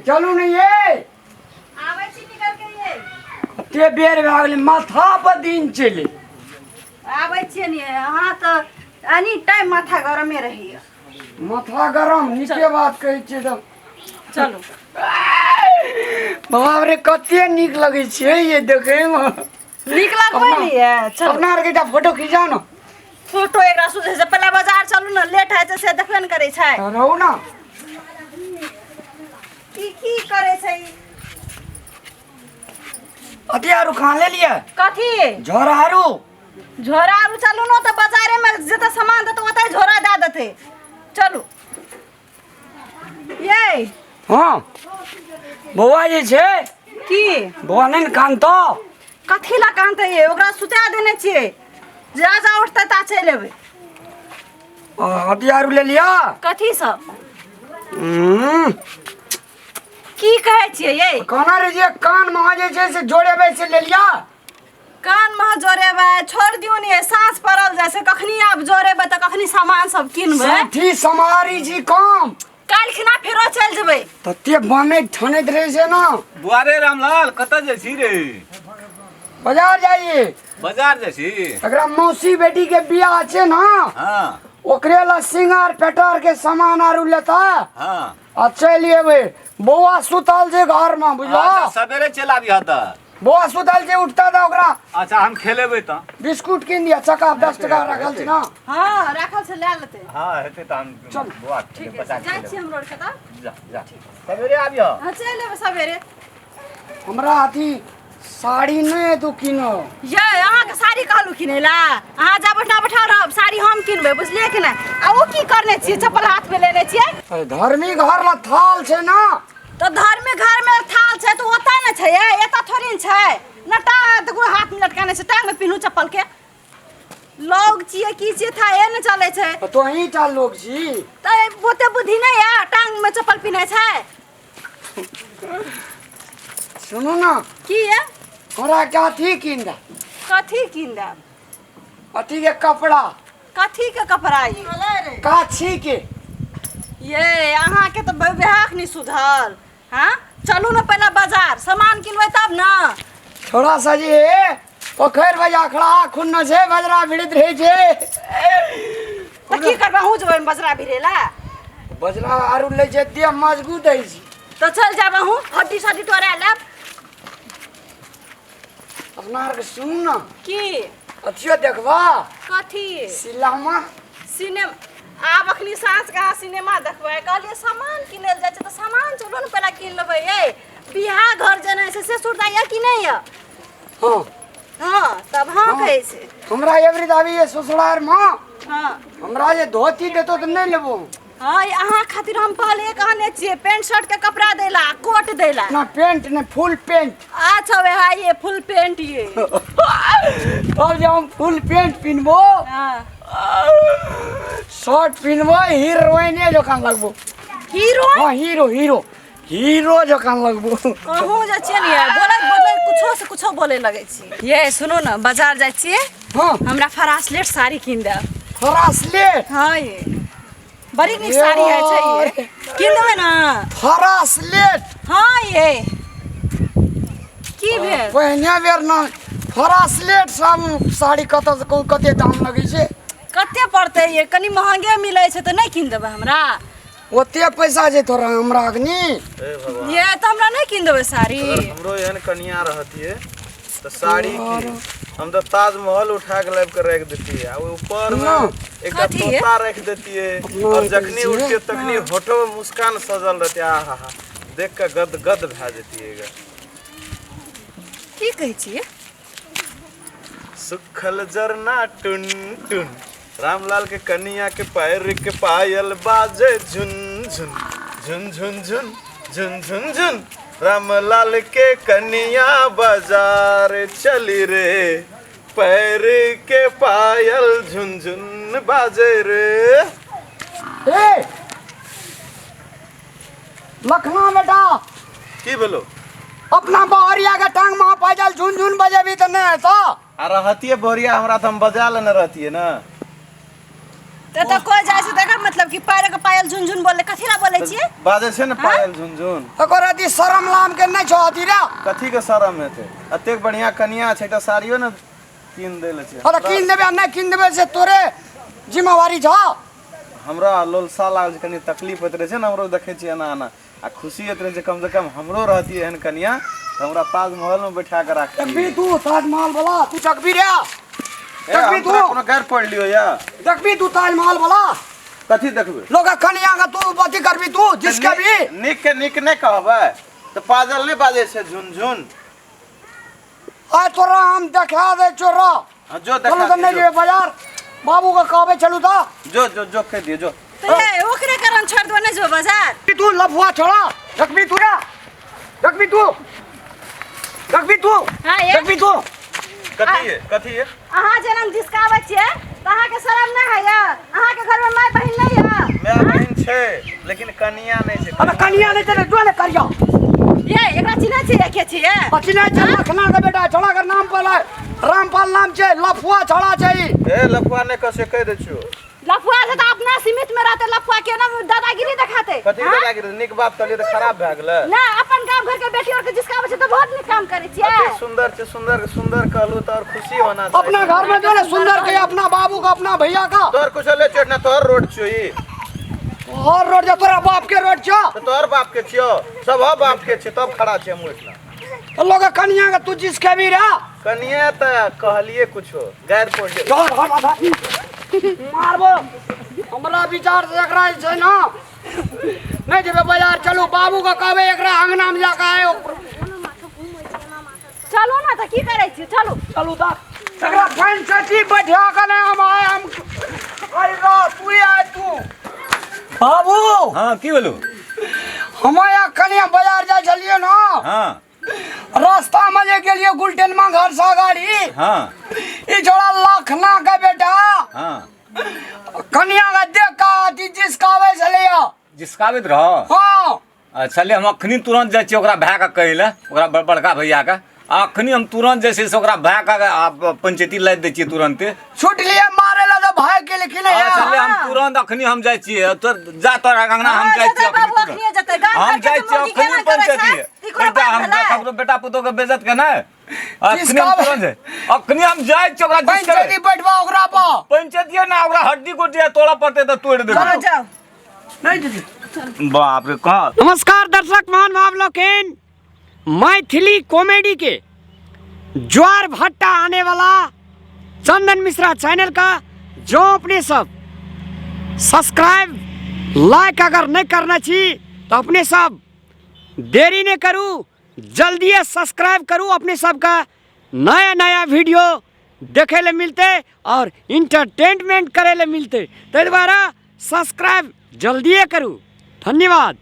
चलू नहीं ये आवे छी निकल के ये ते बेर भए गेलै माथा पर दिन चले आवे छी नहीं हां तो एनी टाइम माथा गरमे रही माथा गरम नीके बात कहै छियै त चलो बाप रे कते नीक लगै छै ये देखे में नीक लागबै नहीं है चलो अपना आर के फोटो खिंचाओ ना फोटो एकरा सुझे से पहले बाजार चलू ना लेट है से देखबे न करे छै रहू ना की करे छै अति आरु खा ले लिया कथी झोरा आरु झोरा आरु चलू न त बाजारे में जते सामान देते ओतै झोरा दे देते चलू ये हां बौआ जे छै की बौआ नहीं कानतो कथी ला कानते ये ओकरा सुता देने छियै जा जा उठते ता चलि लेबै अति आरु ले लिया कथी सब की कहै छियै ये काना रे जे कान में जे छै से जोड़ेबै से ले लिया कान में जोड़ेबै छोड़ दियो नहीं सांस पड़ल जाय से कखनी आप जोड़ेबै त कखनी सामान सब किनबै ठी समारी जी काम काल खिना फेरो चल जेबै तते बामे ठनैत रहे छै ना बुआरे रामलाल कत जाइ छी रे बाजार जाइए बाजार जाइ छी एकरा मौसी बेटी के बियाह छै ना हां ओकरे ला सिंगार पेटार के सामान आरु लेता हां आ चल एबै बौआ सुतल छै घर में बुझलो अच्छा सवेरे चल आबी हत बौआ सुतल छै उठता त ओकरा अच्छा हम खेलेबै त बिस्कुट कीन दिया चका 10 टका रखल छै ना हां राखल से ले लेते हां हेतै त हम चल बुआ ठीक के है बता जाय छी हम रोड के त जा जा सवेरे आबी ह हां चल लेबै सवेरे हमरा अथी साड़ी नहीं तू किनो ये अहाँ के साड़ी कहलू किने ला अहाँ जा बैठा रहब साड़ी हम किनबै बुझलिए कि नहीं आ ओ की करने छियै चप्पल हाथ में लेने छियै अरे धर्मी घर ला थाल छै ना तो घर में थाल छै तो ओता न छै ये एता थोड़ी न छै नटा देखो हाथ में लटकाने छै टांग में पिन्हू चप्पल के लोग छियै की छियै था ए न चले छै तो ही टा लोग छी त ओते बुद्धि नहीं है टांग में चप्पल पिन्है छै सुनो ना की है हमरा क्या थी किन दे कथी किन देब अथी के कपड़ा कथी के कपड़ा ये काछी के ये अहाँ के तो बेहाक नहीं सुधर हाँ चलू ना पहले बाजार सामान किनबै तब ना थोड़ा सा जी पोखर बजा खड़ा खुन्न से बजरा भिड़ित रहे छे तो की करबा हूँ जब बजरा भिड़ेला बजरा आरु ले जे दे मजबूत है छी तो चल जाबा हूँ हड्डी सड्डी तोड़ा लेब अपना आर के सुन ना की अथियो देखबा कथी सिलामा सिनेमा आब अखनी साँझ कहाँ सिनेमा देखबै कहलिए सामान किनल जाइ छै तो सामान चलो न पहले किन लेबै ये बियाह घर जेना से ससुर दाइया कि नहीं है हां हाँ तब हाँ कहै छै हमरा एवरी दाबी ये ससुरार मां हाँ हमरा जे धोती देतो त नहीं लेबो हाँ अहाँ खातिर हम पहले कहने छियै पैंट शर्ट के कपड़ा देला कोट देला ना पेंट ने फुल पेंट अच्छा वे है ये फुल पेंट ये अब जब हम फुल पेंट पिनबो हाँ शर्ट पिनबो हीरोइन जकां लगबो हीरो हां हीरो जकां लगबो कहूँ जा छियै ने बोले कुछो से कुछो बोले लगे छी ये सुनो ना बाजार जाइ छियै हां हमरा फरासलेट साड़ी किन दे फरासलेट हाँ ये बड़ी नीक साड़ी है छै ये किन देबै ना फरासलेट हाँ ये की भेल पहिने बेर ना फरासलेट साड़ी कते दाम लगे छै कते पड़ते ये कनी महंगे मिले छै तो नहीं किन देबै हमरा ओते पैसा जे तोरा हमरा अग्नि ये तो हमरा नहीं किन देबै साड़ी अगर हमरो एहन कन्या रहतिए तो साड़ी की हम तो ताजमहल उठा के लाइव कर रख देती है ऊपर में एक तोता रख देती है और जखनी उठते तखनी होठो में मुस्कान सजल रहती है आहा हा देख के गद गद भा देती है की कहै छियै सुखल जरना टुन टुन रामलाल के कन्या के पैर के पायल बाजे झुन झुन झुन झुन झुन झुन झुन झुन रामलाल के कन्या बाजार चली रे पैर के पायल झुनझुन बाजे रे ए लखना बेटा की बोलो अपना बहरिया के टांग में पाजल झुनझुन बजेबी त नहीं तो आ रहती है बोरिया हमरा तो हम बजा लेने रहती है ना तो कोई जाय छै तकर मतलब कि पैर के पायल झुनझुन बोले कथी ला बोले छियै बाजे छै ने पायल झुनझुन ओकर अति शरम लाम के नहीं छो अति रे कथी के शरम हेतै अतेक बढ़िया कनिया छै त साड़ियो ने कीन देले छै अरे कीन देबे नहीं कीन देबे से तोरे जिम्मेवारी छ हमरा लोलसा लाग कनी तकलीफ होत रहे छै ना हमरो देखे छी एना एना आ खुशी होत रहे छै कम से कम हमरो रहती एहन कनिया त हमरा ताजमहल में बैठा के राखती तकबी तू ताजमहल वाला तू तकबी रे तकबी तू कोनो गैर पढ़ लियो या तकबी तू ताजमहल वाला कथी देखबे लोग कन्या का तू बती करबी तू जिसके भी निक नहीं कहबे त पाजल नहीं बाजे छै झुनझुन आ तोरा हम देखा दे चोरा जो चलो देखा तो नहीं जेबे बाजार बाबू का कहबे चलू तो जो कह दियो जो तो ये ओकरे कारण छोड़ दो ने जो बाजार तू लफुआ छोड़ा तकबी तू रे तकबी तू हां ये तकबी तू कथी है अहाँ जनम जिसकावे छियै त अहाँ के शरम नहीं है या अहाँ के घर में माय बहिन नहीं है मैं बहन छै लेकिन कनिया नहीं छै अबे कन्या नहीं तेरे जो ने करियो ये एकरा चिन्ह छियै के छियै पछिने जे लखना के बेटा छोड़ा कर नाम पर रामपाल नाम छे लफुआ छोड़ा छै ए लफुआ ने कसे कह दे छियो लफुआ से तो अपना सीमित में रहते लफुआ के ना दादागिरी दिखाते कथी दादागिरी निक बात कहलिए त खराब भए गेलै ना अपन गांव घर के बेटी और के जिसका बच्चे तो बहुत निक काम करे छियै अति सुंदर छै सुंदर कहलू त और खुशी होना चाहिए अपना घर में जो ने सुंदर के अपना बाबू का अपना भैया का तोर कुशले चढ़ना तोर रोड छियो ई और रोड जा तोरा बाप के रोड छ तो तोर बाप के छियो सब हो बाप के छी तब खड़ा छै हम इतना तो लोग कन्या का तू जिसके भी रे कनिया त कहलिए कुछो गैर पढ़ जोर हटा मारबो हमरा विचार से एकरा छै ना नहीं जेबे बाजार चलू बाबू का कहबे एकरा अंगना में जाके आयो चलो ना तो की करे छी चलो चलू ता एकरा फैन सची बैठा के ने हम आए हम आई रो तू आए तू बाबू हाँ की बोलू हम या कन्या बाजार जा चलिए ना हाँ रास्ता में जे गेलिए गुलटेन में घर सा गाड़ी हाँ ई जोड़ा लखना के बेटा हाँ कन्या का देख का अति जिसकावे चले जिसकाबित रहो हाँ अच्छा ले हम अखनी तुरंत जाइ छियै ओकरा भाय के कहै ले ओकरा बड़का भैया के अखनी हम तुरंत जे छै से ओकरा भाय के पंचायती लाद दै छियै तुरंते छूट लिए मारे ला तो भाई के लेकिन अच्छा ले हम तुरंत अखनी हम जाइ छियै तो जा तोर अंगना हम जाइ छियै बाबू अखनी जते गांव हम घर जाइ के छियै मोदी अखनी केना करे पंचायती छै इकरो बेटा बात हम भेलै ककरो बेटा पुतो के बेइज्जत के ना अखनी हम तुरंत जाइ अखनी हम जाइ छियै ओकरा पंचायती बैठवा ओकरा पर पंचायती ना ओकरा हड्डी गोटी तोड़ा पड़ते तो तोड़ दे चलो जाओ नहीं दीदी बाप रे कहा नमस्कार दर्शक महानुभाव लोकेन मैथिली कॉमेडी के ज्वार भट्टा आने वाला चंदन मिश्रा चैनल का जो अपने सब सब्सक्राइब लाइक अगर नहीं करना चाहिए तो अपने सब देरी नहीं करूँ जल्दी सब्सक्राइब करूँ अपने सब का नया वीडियो देखे ले मिलते और इंटरटेनमेंट करे ले मिलते तो दोबारा सब्सक्राइब जल्दी करूँ धन्यवाद।